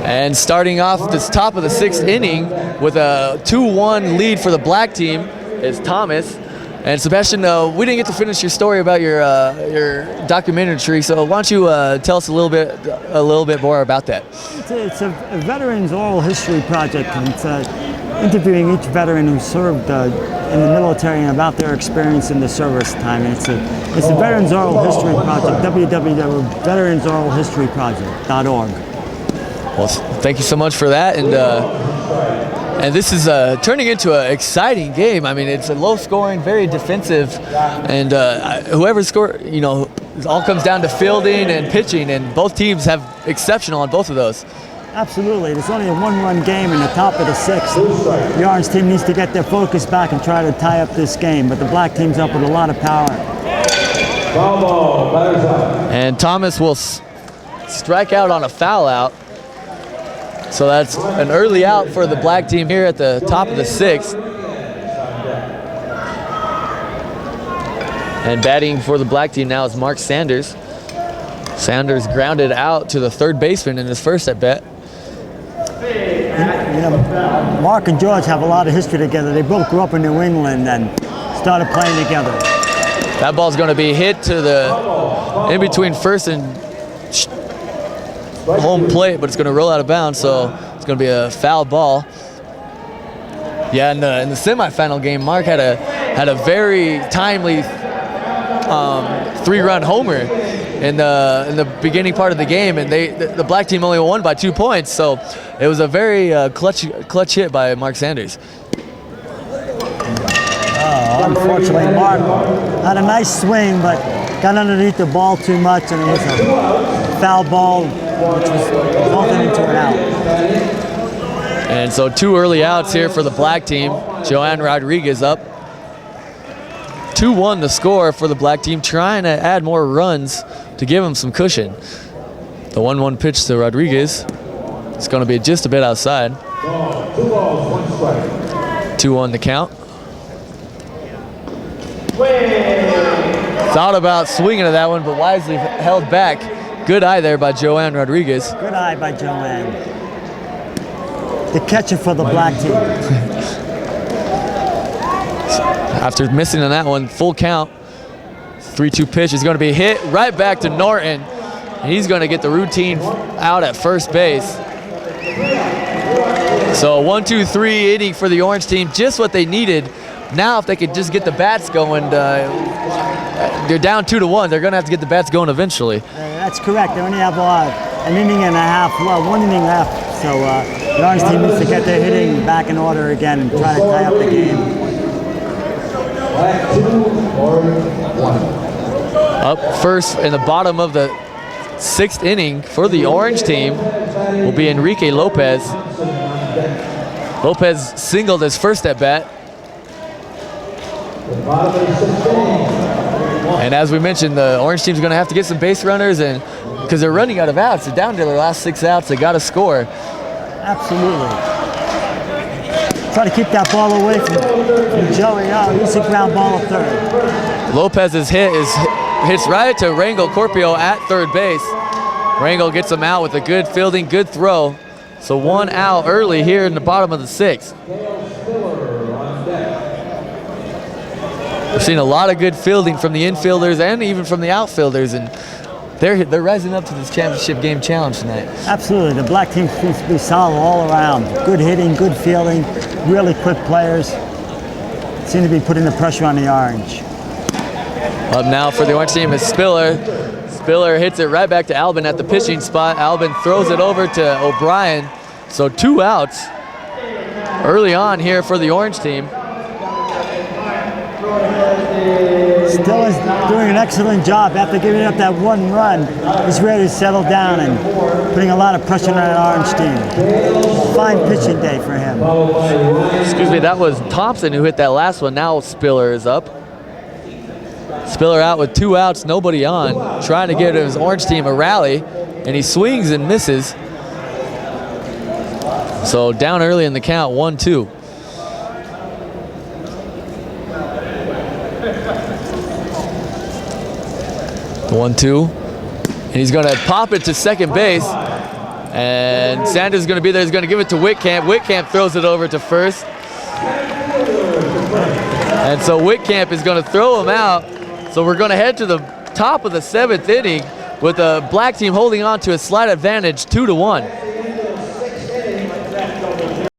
And starting off this top of the 6th inning with a 2-1 lead for the black team is Thomas. And Sebastian, we didn't get to finish your story about your documentary, so why don't you tell us a little bit more about that? It's a veterans oral history project, and it's interviewing each veteran who served in the military and about their experience in the service time. And it's a veterans oral history project. www.veteransoralhistoryproject.org. Well, thank you so much for that, and this is turning into an exciting game. I mean, it's a low-scoring, very defensive, and whoever scores, it all comes down to fielding and pitching, and both teams have exceptional on both of those. Absolutely. It's only a one-run game in the top of the 6th. The orange team needs to get their focus back and try to tie up this game, but the black team's up with a lot of power. And Thomas will strike out on a foul out. So that's an early out for the black team here at the top of the 6th. And batting for the black team now is Mark Sanders. Sanders grounded out to the third baseman in his first at bat. Mark and George have a lot of history together. They both grew up in New England and started playing together. That ball's going to be hit to the in between first and home plate, but it's going to roll out of bounds, so it's going to be a foul ball. Yeah, in the semifinal game, Mark had a very timely 3-run homer in the beginning part of the game, and the black team only won by 2 points, so it was a very clutch hit by Mark Sanders. Unfortunately, Mark had a nice swing, but got underneath the ball too much, and it was a foul ball, which was resulting into an out. And so 2 early outs here for the black team. Joanne Rodriguez up. 2-1 the score for the black team, trying to add more runs to give them some cushion. The 1-1 pitch to Rodriguez. It's going to be just a bit outside. 2-1 the count. Thought about swinging to that one, but wisely held back. Good eye there by Joanne Rodriguez. Good eye by Joanne. The catcher for the black team. After missing on that one, full count. 3-2 pitch is going to be hit right back to Norton. And he's going to get the routine out at first base. So 1-2-3 inning for the orange team, just what they needed. Now if they could just get the bats going, they're down 2-1. They're going to have to get the bats going eventually. That's correct. They only have an inning and a half, 1 inning left. So the orange team needs to get their hitting back in order again and try to tie up the game. Up first in the bottom of the 6th inning for the orange team will be Enrique Lopez. Lopez singled his first at bat. And as we mentioned, the orange team's going to have to get some base runners, and because they're running out of outs. They're down to their last 6 outs. They got to score. Absolutely. Try to keep that ball away from Joey. Oh, he's a ground ball at third. Lopez's hits right to Rangel Corpio at third base. Rangel gets him out with a good fielding, good throw. So 1 out early here in the bottom of the 6th. We've seen a lot of good fielding from the infielders and even from the outfielders, and they're rising up to this championship game challenge tonight. Absolutely. The black team seems to be solid all around. Good hitting, good fielding, really quick players. Seem to be putting the pressure on the orange. Up now for the orange team is Spiller. Spiller hits it right back to Albin at the pitching spot. Albin throws it over to O'Brien. So 2 outs early on here for the orange team. Still is doing an excellent job after giving up that 1 run. He's ready to settle down and putting a lot of pressure on that orange team. Fine pitching day for him. Excuse me, that was Thompson who hit that last one. Now Spiller is up. Spiller out with 2 outs, nobody on, trying to give his orange team a rally, and he swings and misses. So down early in the count, 1-2. The 1-2, and he's going to pop it to second base, And Sanders is going to be there. He's going to give it to Whitcamp. Whitcamp throws it over to first. And so Whitcamp is going to throw him out. So we're going to head to the top of the 7th inning with the black team holding on to a slight advantage, 2-1.